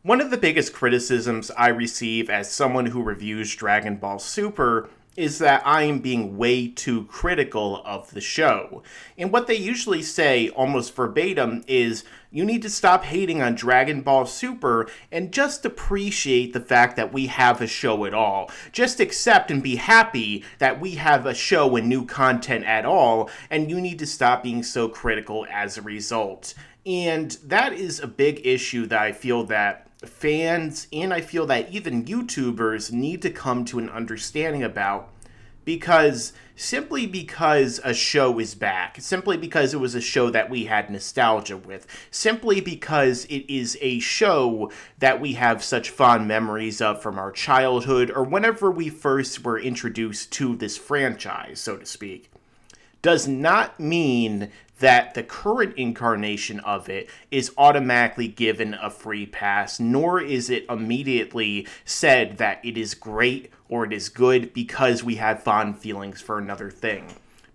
One of the biggest criticisms I receive as someone who reviews Dragon Ball Super is that I am being way too critical of the show. And what they usually say, almost verbatim, is you need to stop hating on Dragon Ball Super and just appreciate the fact that we have a show at all. Just accept and be happy that we have a show and new content at all, and you need to stop being so critical as a result. And that is a big issue that I feel that fans and I feel that even YouTubers need to come to an understanding about, because simply because a show is back, simply because it was a show that we had nostalgia with, simply because it is a show that we have such fond memories of from our childhood or whenever we first were introduced to this franchise, so to speak, does not mean that the current incarnation of it is automatically given a free pass, nor is it immediately said that it is great or it is good because we have fond feelings for another thing.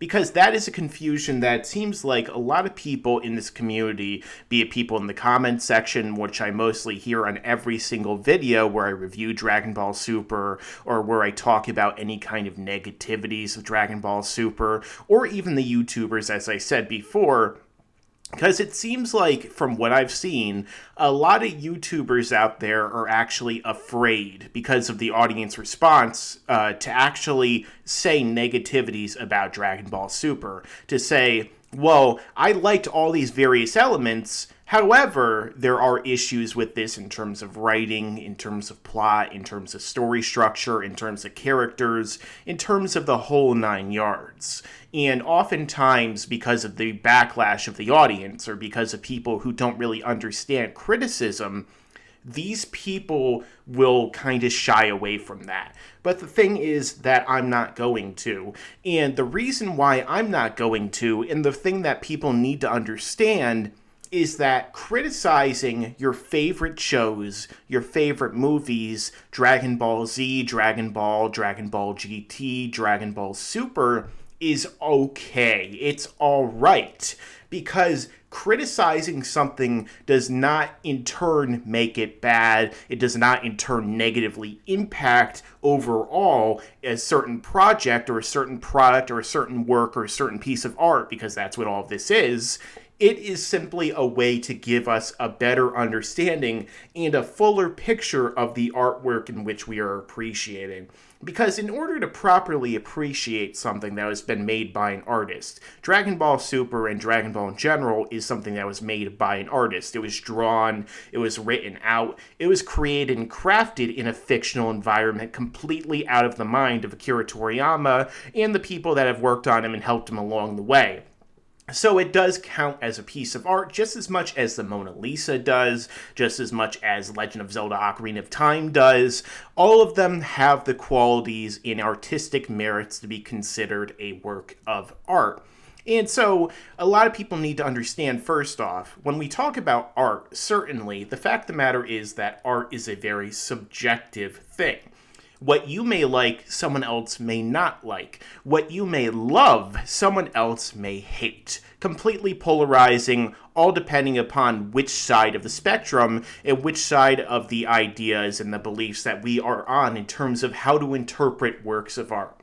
Because that is a confusion that seems like a lot of people in this community, be it people in the comments section, which I mostly hear on every single video where I review Dragon Ball Super, or where I talk about any kind of negativities of Dragon Ball Super, or even the YouTubers, as I said before. Because it seems like, from what I've seen, a lot of YouTubers out there are actually afraid, because of the audience response, to actually say negativities about Dragon Ball Super. To say, well, I liked all these various elements, however, there are issues with this in terms of writing, in terms of plot, in terms of story structure, in terms of characters, in terms of the whole 9 yards. And oftentimes, because of the backlash of the audience, or because of people who don't really understand criticism, these people will kind of shy away from that. But the thing is that I'm not going to. And the reason why I'm not going to, and the thing that people need to understand, is that criticizing your favorite shows, your favorite movies, Dragon Ball Z, Dragon Ball GT, Dragon Ball Super, is okay. It's alright. Because criticizing something does not in turn make it bad. It does not in turn negatively impact overall a certain project or a certain product or a certain work or a certain piece of art, because that's what all of this is. It is simply a way to give us a better understanding and a fuller picture of the artwork in which we are appreciating. Because in order to properly appreciate something that has been made by an artist, Dragon Ball Super and Dragon Ball in general is something that was made by an artist. It was drawn, it was written out, it was created and crafted in a fictional environment completely out of the mind of Akira Toriyama and the people that have worked on him and helped him along the way. So it does count as a piece of art just as much as the Mona Lisa does, just as much as Legend of Zelda Ocarina of Time does. All of them have the qualities and artistic merits to be considered a work of art. And so a lot of people need to understand, first off, when we talk about art, certainly the fact of the matter is that art is a very subjective thing. What you may like, someone else may not like. What you may love, someone else may hate. Completely polarizing, all depending upon which side of the spectrum and which side of the ideas and the beliefs that we are on in terms of how to interpret works of art.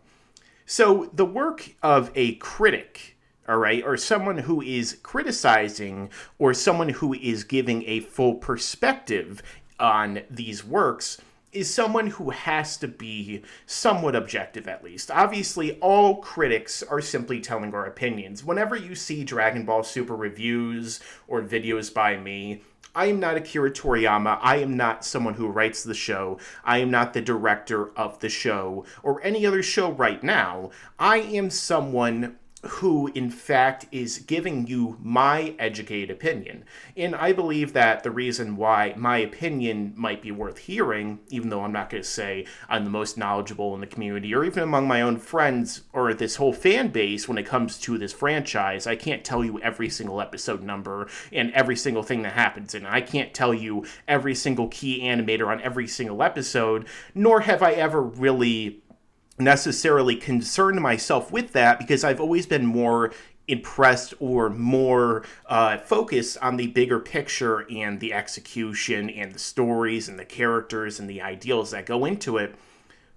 So the work of a critic, all right, or someone who is criticizing, or someone who is giving a full perspective on these works, is someone who has to be somewhat objective, at least. Obviously, all critics are simply telling our opinions. Whenever you see Dragon Ball Super reviews or videos by me, I am not Akira Toriyama. I am not someone who writes the show. I am not the director of the show or any other show right now. I am someone who, in fact, is giving you my educated opinion. And I believe that the reason why my opinion might be worth hearing, even though I'm not going to say I'm the most knowledgeable in the community, or even among my own friends, or this whole fan base when it comes to this franchise, I can't tell you every single episode number and every single thing that happens in it. I can't tell you every single key animator on every single episode, nor have I ever really necessarily concerned myself with that, because I've always been more impressed or more focused on the bigger picture and the execution and the stories and the characters and the ideals that go into it.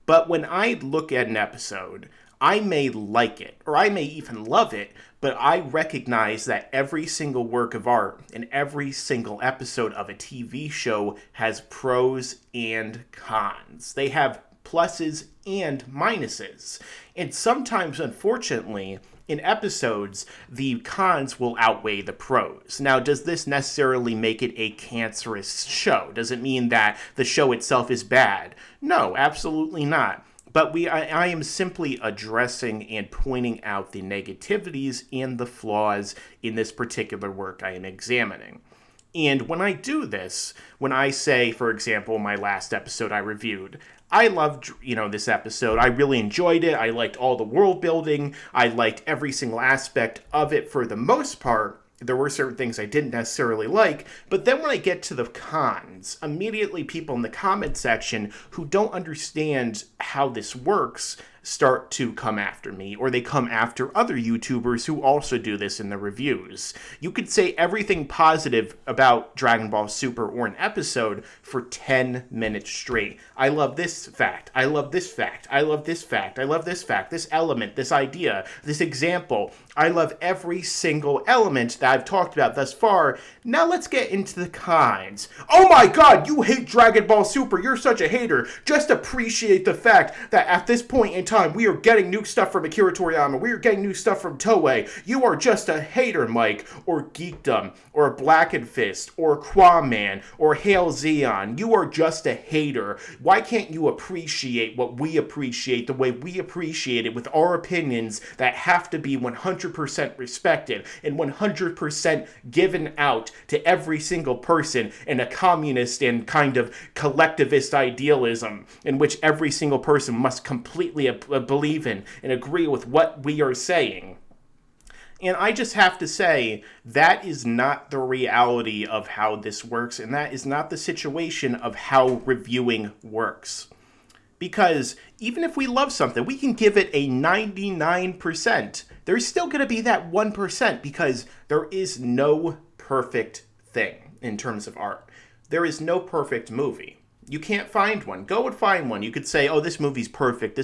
But when I look at an episode, I may like it, or I may even love it, but I recognize that every single work of art and every single episode of a TV show has pros and cons. They have pluses and minuses. And sometimes, unfortunately, in episodes, the cons will outweigh the pros. Now, does this necessarily make it a cancerous show? Does it mean that the show itself is bad? No, absolutely not. But I am simply addressing and pointing out the negativities and the flaws in this particular work I am examining. And when I do this, when I say, for example, my last episode I reviewed, I loved, this episode. I really enjoyed it. I liked all the world building. I liked every single aspect of it for the most part. There were certain things I didn't necessarily like, but then when I get to the cons, immediately people in the comment section who don't understand how this works start to come after me, or they come after other YouTubers who also do this in the reviews. You could say everything positive about Dragon Ball Super or an episode for 10 minutes straight. I love this fact. I love this fact. I love this fact. I love this fact. This element, this idea, this example. I love every single element that I've talked about thus far. Now let's get into the cons. Oh my god, you hate Dragon Ball Super. You're such a hater. Just appreciate the fact that at this point in time, we are getting new stuff from Akira Toriyama. We are getting new stuff from Toei. You are just a hater, Mike, or Geekdom, or BLACKENFIST, or QAAMAN, or Hail Zeon. You are just a hater. Why can't you appreciate what we appreciate the way we appreciate it with our opinions that have to be 100% respected and 100% given out to every single person in a communist and kind of collectivist idealism in which every single person must completely believe in and agree with what we are saying? And I just have to say, that is not the reality of how this works, and that is not the situation of how reviewing works. Because even if we love something, we can give it a 99%. There's still going to be that 1% because there is no perfect thing in terms of art. There is no perfect movie. You can't find one. Go and find one. You could say, oh, this movie's perfect,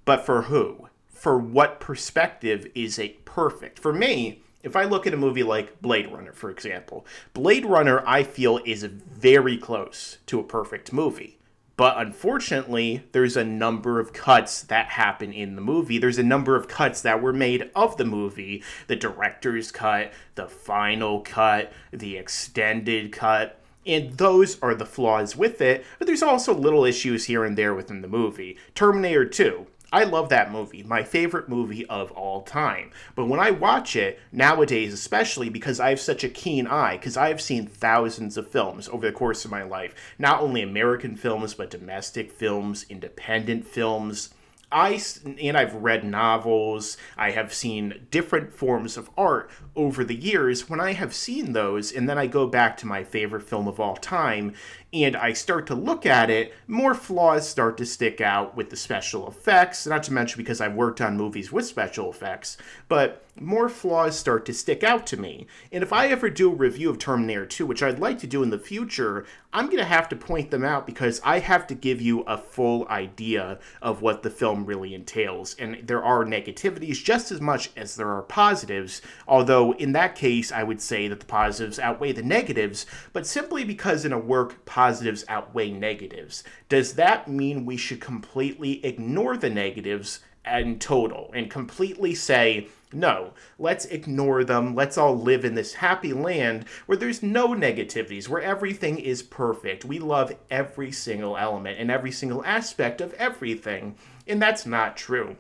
but for who? For what perspective is it perfect? For me, if I look at a movie like Blade Runner, for example, Blade Runner, I feel, is very close to a perfect movie. But unfortunately, there's a number of cuts that happen in the movie. There's a number of cuts that were made of the movie. The director's cut, the final cut, the extended cut. And those are the flaws with it, but there's also little issues here and there within the movie. Terminator 2. I love that movie, my favorite movie of all time. But when I watch it, nowadays especially, because I have such a keen eye, because I have seen thousands of films over the course of my life, not only American films, but domestic films, independent films. I've read novels, I have seen different forms of art over the years. When I have seen those, and then I go back to my favorite film of all time, and I start to look at it, more flaws start to stick out with the special effects, not to mention because I've worked on movies with special effects, but more flaws start to stick out to me. And if I ever do a review of Terminator 2, which I'd like to do in the future, I'm going to have to point them out because I have to give you a full idea of what the film really entails. And there are negativities just as much as there are positives, although in that case, I would say that the positives outweigh the negatives, but simply because in a work, positives outweigh negatives. Does that mean we should completely ignore the negatives in total and completely say, no, let's ignore them. Let's all live in this happy land where there's no negativities, where everything is perfect. We love every single element and every single aspect of everything. And that's not true.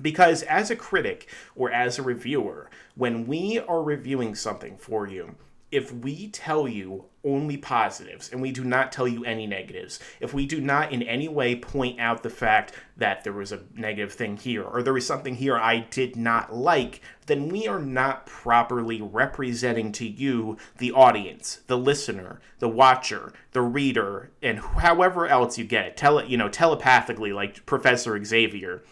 Because as a critic or as a reviewer, when we are reviewing something for you, if we tell you only positives and we do not tell you any negatives, if we do not in any way point out the fact that there was a negative thing here or there was something here I did not like, then we are not properly representing to you, the audience, the listener, the watcher, the reader, and however else you get it, telepathically like Professor Xavier.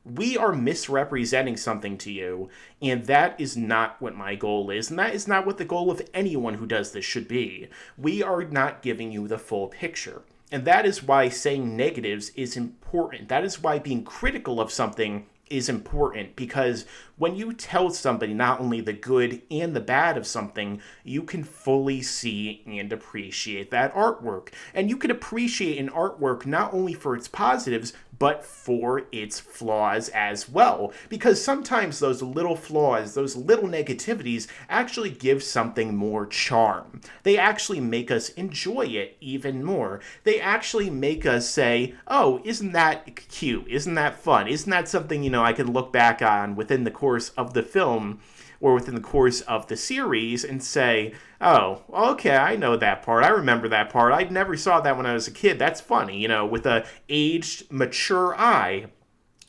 we are misrepresenting something to you, and that is not what my goal is, and that is not what the goal of anyone who does this should be. We are not giving you the full picture. And that is why saying negatives is important. That is why being critical of something is important, because when you tell somebody not only the good and the bad of something, you can fully see and appreciate that artwork. And you can appreciate an artwork not only for its positives, but for its flaws as well. Because sometimes those little flaws, those little negativities, actually give something more charm. They actually make us enjoy it even more. They actually make us say, oh, isn't that cute? Isn't that fun? Isn't that something, I can look back on within the course of the film or within the course of the series and say, oh, okay, I know that part. I remember that part. I never saw that when I was a kid. That's funny. With a aged, mature eye,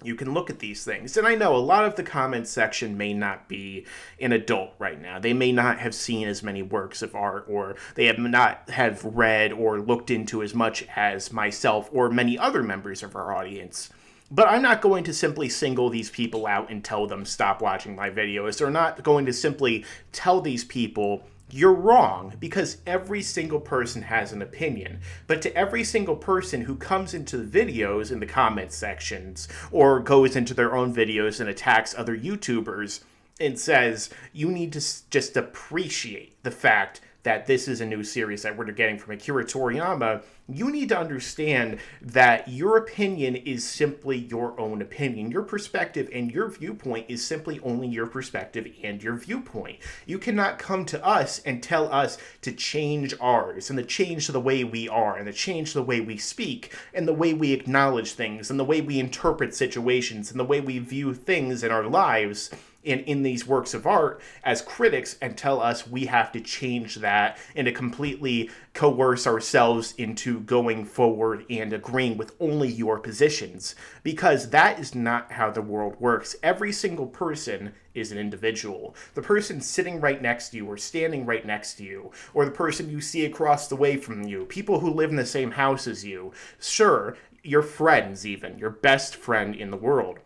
you can look at these things. And I know a lot of the comment section may not be an adult right now. They may not have seen as many works of art, or they have not have read or looked into as much as myself or many other members of our audience. But I'm not going to simply single these people out and tell them stop watching my videos, or not going to simply tell these people you're wrong, because every single person has an opinion. But to every single person who comes into the videos in the comment sections, or goes into their own videos and attacks other YouTubers and says, you need to just appreciate the fact that this is a new series that we're getting from Akira Toriyama, you need to understand that your opinion is simply your own opinion. Your perspective and your viewpoint is simply only your perspective and your viewpoint. You cannot come to us and tell us to change ours, and to change the way we are, and to change the way we speak, and the way we acknowledge things, and the way we interpret situations, and the way we view things in our lives in these works of art as critics, and tell us we have to change that and to completely coerce ourselves into going forward and agreeing with only your positions, because that is not how the world works. Every single person is an individual. The person sitting right next to you, or standing right next to you, or the person you see across the way from you, people who live in the same house as you, sure, your friends even, your best friend in the world.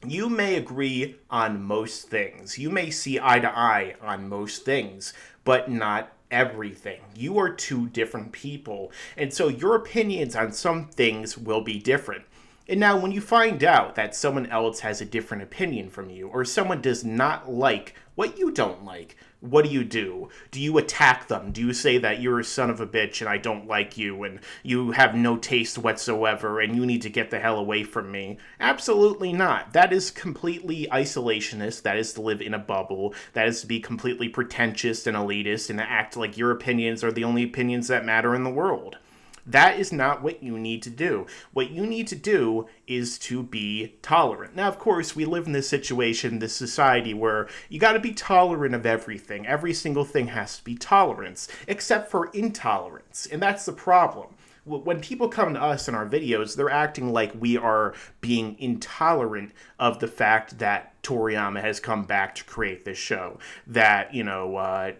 You may agree on most things. You may see eye to eye on most things, but not everything. You are two different people, and so your opinions on some things will be different. And now when you find out that someone else has a different opinion from you, or someone does not like what you don't like, what do? Do you attack them? Do you say that you're a son of a bitch and I don't like you and you have no taste whatsoever and you need to get the hell away from me? Absolutely not. That is completely isolationist. That is to live in a bubble. That is to be completely pretentious and elitist and to act like your opinions are the only opinions that matter in the world. That is not what you need to do. What you need to do is to be tolerant. Now, of course, we live in this situation, this society, where you got to be tolerant of everything. Every single thing has to be tolerance, except for intolerance. And that's the problem. When people come to us in our videos, they're acting like we are being intolerant of the fact that Toriyama has come back to create this show. That,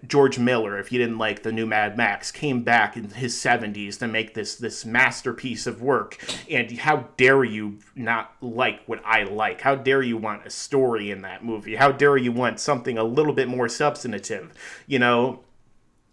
George Miller, if you didn't like the new Mad Max, came back in his 70s to make this masterpiece of work. And how dare you not like what I like? How dare you want a story in that movie? How dare you want something a little bit more substantive?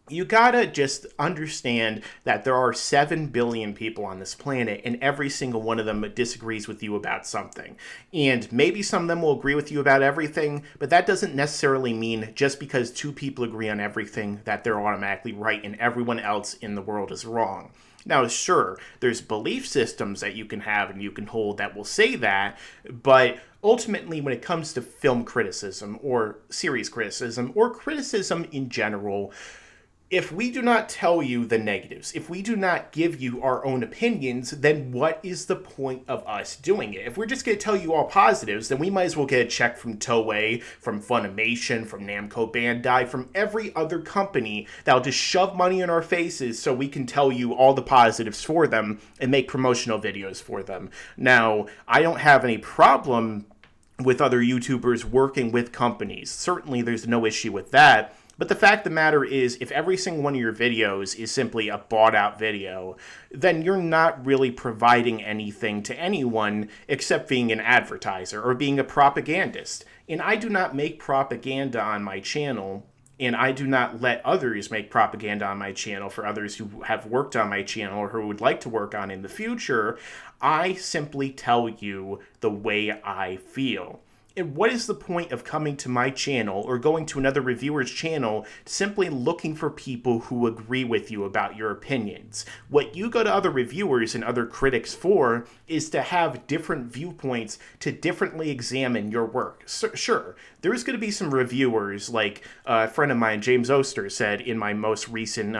You gotta just understand that there are 7 billion people on this planet, and every single one of them disagrees with you about something. And maybe some of them will agree with you about everything, but that doesn't necessarily mean just because 2 people agree on everything that they're automatically right and everyone else in the world is wrong. Now, sure, there's belief systems that you can have and you can hold that will say that, but ultimately when it comes to film criticism or series criticism or criticism in general, if we do not tell you the negatives, if we do not give you our own opinions, then what is the point of us doing it? If we're just going to tell you all positives, then we might as well get a check from Toei, from Funimation, from Namco Bandai, from every other company that'll just shove money in our faces so we can tell you all the positives for them and make promotional videos for them. Now, I don't have any problem with other YouTubers working with companies. Certainly, there's no issue with that. But the fact of the matter is, if every single one of your videos is simply a bought out video, then you're not really providing anything to anyone except being an advertiser or being a propagandist. And I do not make propaganda on my channel, and I do not let others make propaganda on my channel for others who have worked on my channel or who would like to work on in the future. I simply tell you the way I feel. And what is the point of coming to my channel or going to another reviewer's channel simply looking for people who agree with you about your opinions? What you go to other reviewers and other critics for is to have different viewpoints to differently examine your work. So, sure, there's going to be some reviewers, like a friend of mine, James Oster, said in my most recent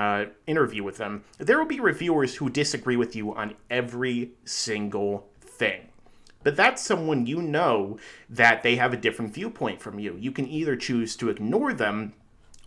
interview with them, there will be reviewers who disagree with you on every single thing. But that's someone you know that they have a different viewpoint from you. You can either choose to ignore them,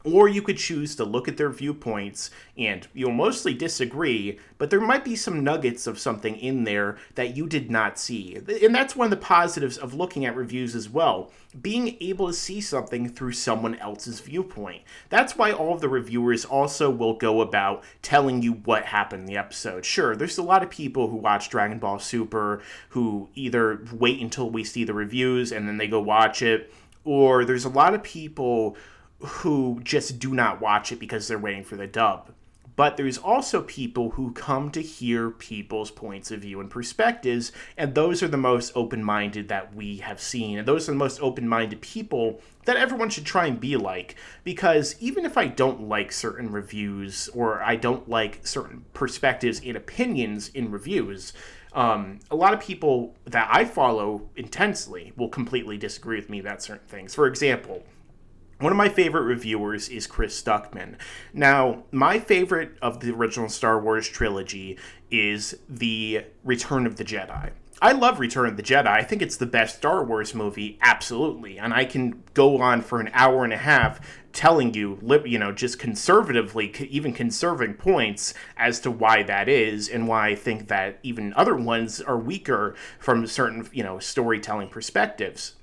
or you could choose to look at their viewpoints and you'll mostly disagree, but there might be some nuggets of something in there that you did not see. And that's one of the positives of looking at reviews as well, being able to see something through someone else's viewpoint. That's why all of the reviewers also will go about telling you what happened in the episode. Sure, there's a lot of people who watch Dragon Ball Super who either wait until we see the reviews and then they go watch it, or there's a lot of people who just do not watch it because they're waiting for the dub. But there's also people who come to hear people's points of view and perspectives, and those are the most open-minded that we have seen. And those are the most open-minded people that everyone should try and be like. Because even if I don't like certain reviews, or I don't like certain perspectives and opinions in reviews, a lot of people that I follow intensely will completely disagree with me about certain things. For example, one of my favorite reviewers is Chris Stuckman. Now, my favorite of the original Star Wars trilogy is The Return of the Jedi. I love Return of the Jedi. I think it's the best Star Wars movie, absolutely. And I can go on for an hour and a half telling you, just conservatively, even conserving points as to why that is and why I think that even other ones are weaker from certain, storytelling perspectives.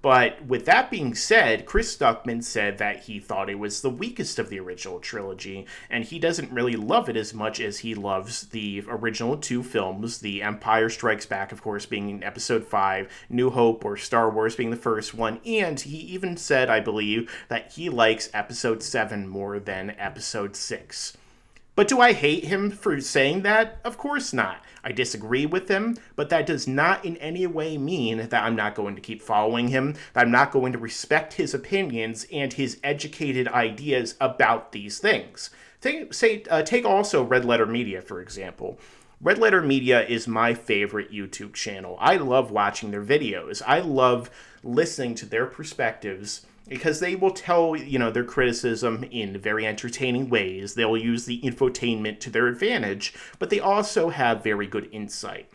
But with that being said, Chris Stuckman said that he thought it was the weakest of the original trilogy, and he doesn't really love it as much as he loves the original two films, The Empire Strikes Back, of course, being in Episode 5, New Hope or Star Wars being the first one, and he even said, I believe, that he likes Episode 7 more than Episode 6. But do I hate him for saying that? Of course not. I disagree with him, but that does not in any way mean that I'm not going to keep following him, that I'm not going to respect his opinions and his educated ideas about these things. Take also Red Letter Media, for example. Red Letter Media is my favorite YouTube channel. I love watching their videos. I love listening to their perspectives, because they will tell, their criticism in very entertaining ways. They'll use the infotainment to their advantage, but they also have very good insight.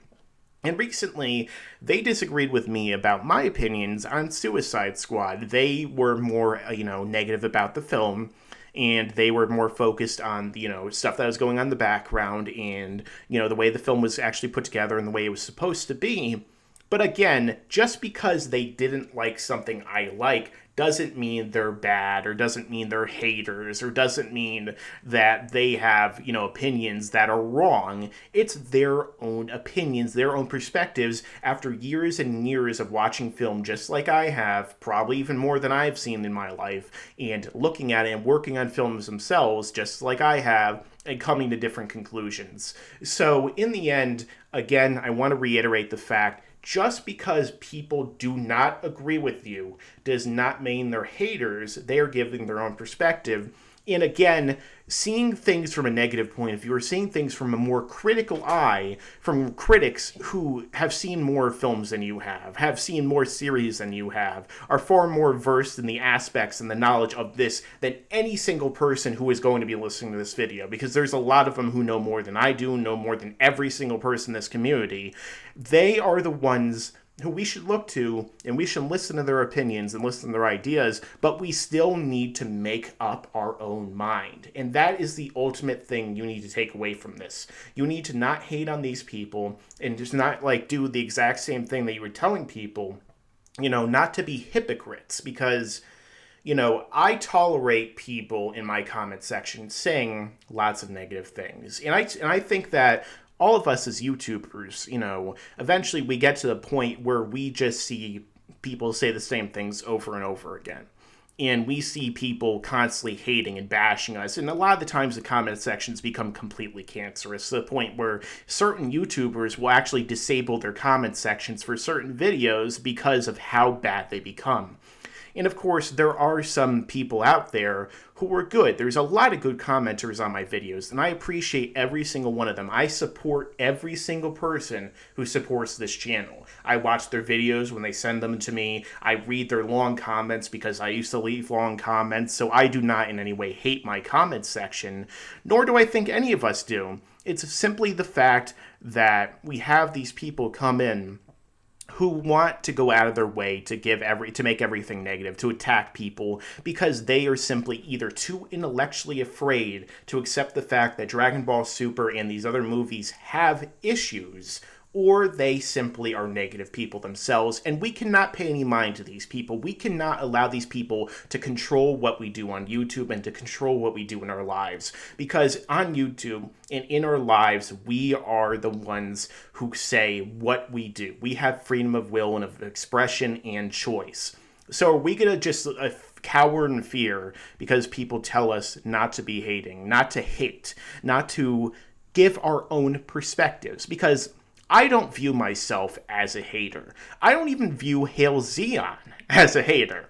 And recently, they disagreed with me about my opinions on Suicide Squad. They were more, negative about the film, and they were more focused on, stuff that was going on in the background and, the way the film was actually put together and the way it was supposed to be. But again, just because they didn't like something I like doesn't mean they're bad, or doesn't mean they're haters, or doesn't mean that they have, opinions that are wrong. It's their own opinions, their own perspectives, after years and years of watching film just like I have, probably even more than I've seen in my life, and looking at it and working on films themselves just like I have, and coming to different conclusions. So in the end, again, I want to reiterate the fact, just because people do not agree with you does not mean they're haters. They are giving their own perspective. And again, seeing things from a negative point of view, or seeing things from a more critical eye from critics who have seen more films than you have seen more series than you have, are far more versed in the aspects and the knowledge of this than any single person who is going to be listening to this video, because there's a lot of them who know more than I do, know more than every single person in this community. They are the ones who we should look to, and we should listen to their opinions and listen to their ideas, but we still need to make up our own mind. And that is the ultimate thing you need to take away from this. You need to not hate on these people, and just not do the exact same thing that you were telling people, not to be hypocrites, because I tolerate people in my comment section saying lots of negative things. And I think that all of us as YouTubers, eventually we get to the point where we just see people say the same things over and over again. And we see people constantly hating and bashing us. And a lot of the times the comment sections become completely cancerous to the point where certain YouTubers will actually disable their comment sections for certain videos because of how bad they become. And of course, there are some people out there who are good. There's a lot of good commenters on my videos, and I appreciate every single one of them. I support every single person who supports this channel. I watch their videos when they send them to me. I read their long comments because I used to leave long comments, so I do not in any way hate my comment section, nor do I think any of us do. It's simply the fact that we have these people come in who want to go out of their way to make everything negative, to attack people, because they are simply either too intellectually afraid to accept the fact that Dragon Ball Super and these other movies have issues, or they simply are negative people themselves, and we cannot pay any mind to these people. We cannot allow these people to control what we do on YouTube and to control what we do in our lives. Because on YouTube and in our lives, we are the ones who say what we do. We have freedom of will and of expression and choice. So are we going to just cower in fear because people tell us not to be hating, not to hate, not to give our own perspectives? Because I don't view myself as a hater. I don't even view Hail Zeon as a hater.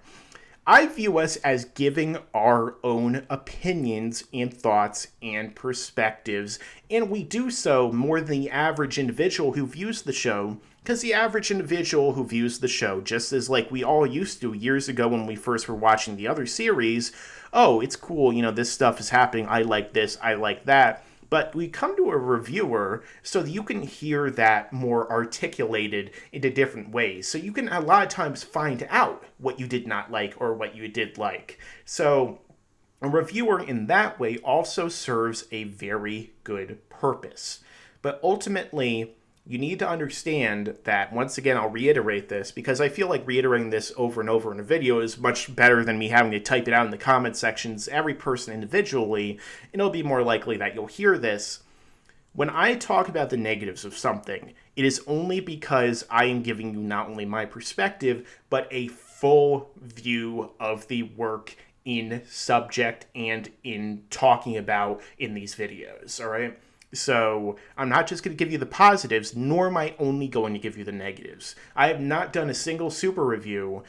I view us as giving our own opinions and thoughts and perspectives, and we do so more than the average individual who views the show, because the average individual who views the show, just as like we all used to years ago when we first were watching the other series, oh, it's cool, this stuff is happening, I like this, I like that. But we come to a reviewer so that you can hear that more articulated into different ways. So you can a lot of times find out what you did not like or what you did like. So a reviewer in that way also serves a very good purpose. But ultimately, you need to understand that, once again, I'll reiterate this, because I feel like reiterating this over and over in a video is much better than me having to type it out in the comment sections, every person individually, and it'll be more likely that you'll hear this. When I talk about the negatives of something, it is only because I am giving you not only my perspective, but a full view of the work in subject and in talking about in these videos, all right? So I'm not just going to give you the positives, nor am I only going to give you the negatives. I have not done a single super review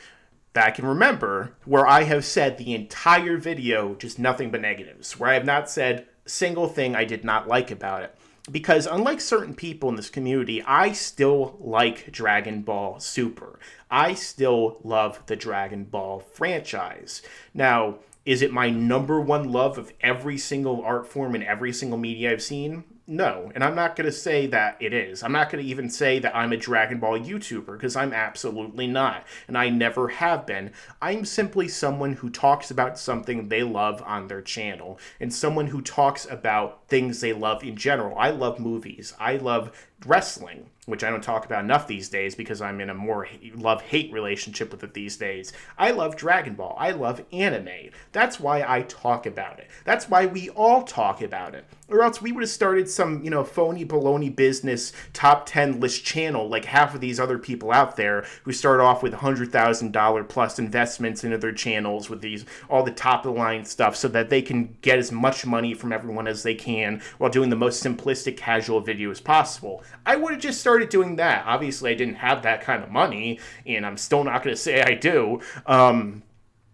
that I can remember where I have said the entire video just nothing but negatives, where I have not said a single thing I did not like about it. Because unlike certain people in this community, I still like Dragon Ball Super. I still love the Dragon Ball franchise. Now, is it my number one love of every single art form and every single media I've seen? No, and I'm not going to say that it is. I'm not going to even say that I'm a Dragon Ball YouTuber, because I'm absolutely not, and I never have been. I'm simply someone who talks about something they love on their channel, and someone who talks about things they love in general. I love movies. I love wrestling, which I don't talk about enough these days because I'm in a more love-hate relationship with it these days. I love Dragon Ball. I love anime. That's why I talk about it. That's why we all talk about it. Or else we would have started some, phony baloney business top 10 list channel like half of these other people out there who start off with $100,000 plus investments into their channels with all the top of the line stuff so that they can get as much money from everyone as they can while doing the most simplistic casual video as possible. I would have just started doing that. Obviously, I didn't have that kind of money, and I'm still not going to say I do.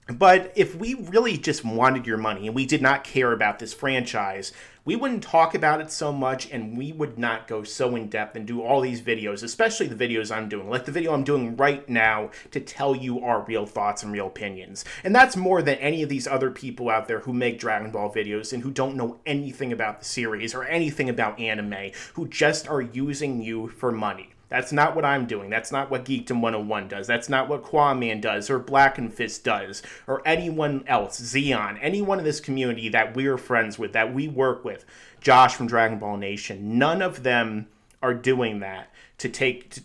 But if we really just wanted your money and we did not care about this franchise, we wouldn't talk about it so much, and we would not go so in depth and do all these videos, especially the videos I'm doing, like the video I'm doing right now to tell you our real thoughts and real opinions. And that's more than any of these other people out there who make Dragon Ball videos and who don't know anything about the series or anything about anime, who just are using you for money. That's not what I'm doing. That's not what Geekdom 101 does. That's not what QAAMAN does, or BLACKENFIST does, or anyone else, Zeon, anyone in this community that we're friends with, that we work with, Josh from Dragon Ball Nation. None of them are doing that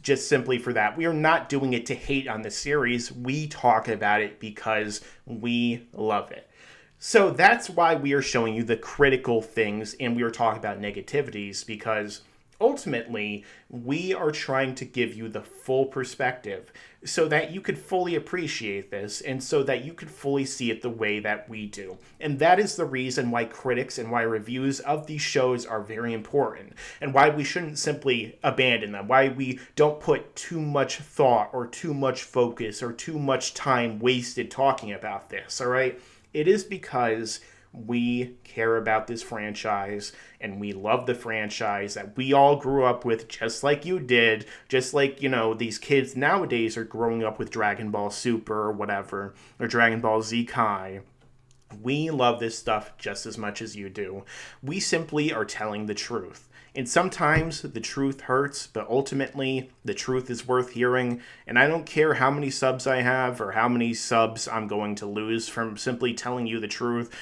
just simply for that. We are not doing it to hate on the series. We talk about it because we love it. So that's why we are showing you the critical things and we are talking about negativities, because ultimately we are trying to give you the full perspective so that you could fully appreciate this and so that you could fully see it the way that we do. And that is the reason why critics and why reviews of these shows are very important, and why we shouldn't simply abandon them, why we don't put too much thought or too much focus or too much time wasted talking about this, all right? It is because we care about this franchise and we love the franchise that we all grew up with, just like you did, just like, these kids nowadays are growing up with Dragon Ball Super or whatever, or Dragon Ball Z Kai. We love this stuff just as much as you do. We simply are telling the truth. And sometimes the truth hurts, but ultimately the truth is worth hearing. And I don't care how many subs I have or how many subs I'm going to lose from simply telling you the truth,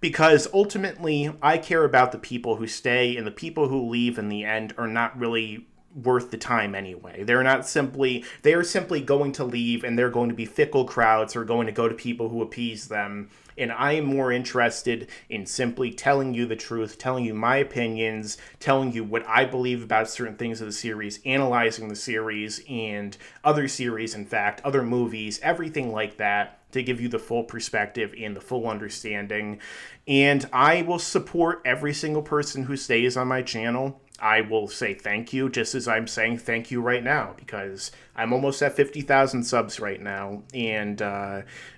because ultimately I care about the people who stay, and the people who leave in the end are not really worth the time anyway. They are simply going to leave, and they're going to be fickle crowds who are going to go to people who appease them. And I am more interested in simply telling you the truth, telling you my opinions, telling you what I believe about certain things of the series, analyzing the series and other series, in fact, other movies, everything like that, to give you the full perspective and the full understanding. And I will support every single person who stays on my channel. I will say thank you, just as I'm saying thank you right now, because I'm almost at 50,000 subs right now, and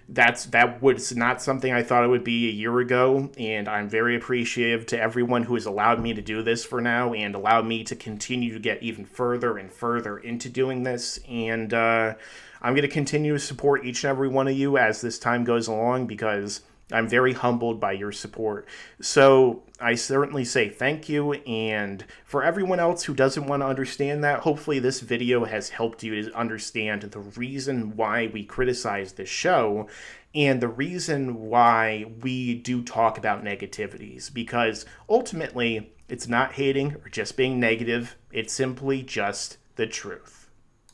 that was not something I thought it would be a year ago, and I'm very appreciative to everyone who has allowed me to do this for now, and allowed me to continue to get even further and further into doing this, and I'm going to continue to support each and every one of you as this time goes along, because I'm very humbled by your support. So I certainly say thank you, and for everyone else who doesn't want to understand that, hopefully this video has helped you to understand the reason why we criticize this show and the reason why we do talk about negativities, because ultimately it's not hating or just being negative, it's simply just the truth.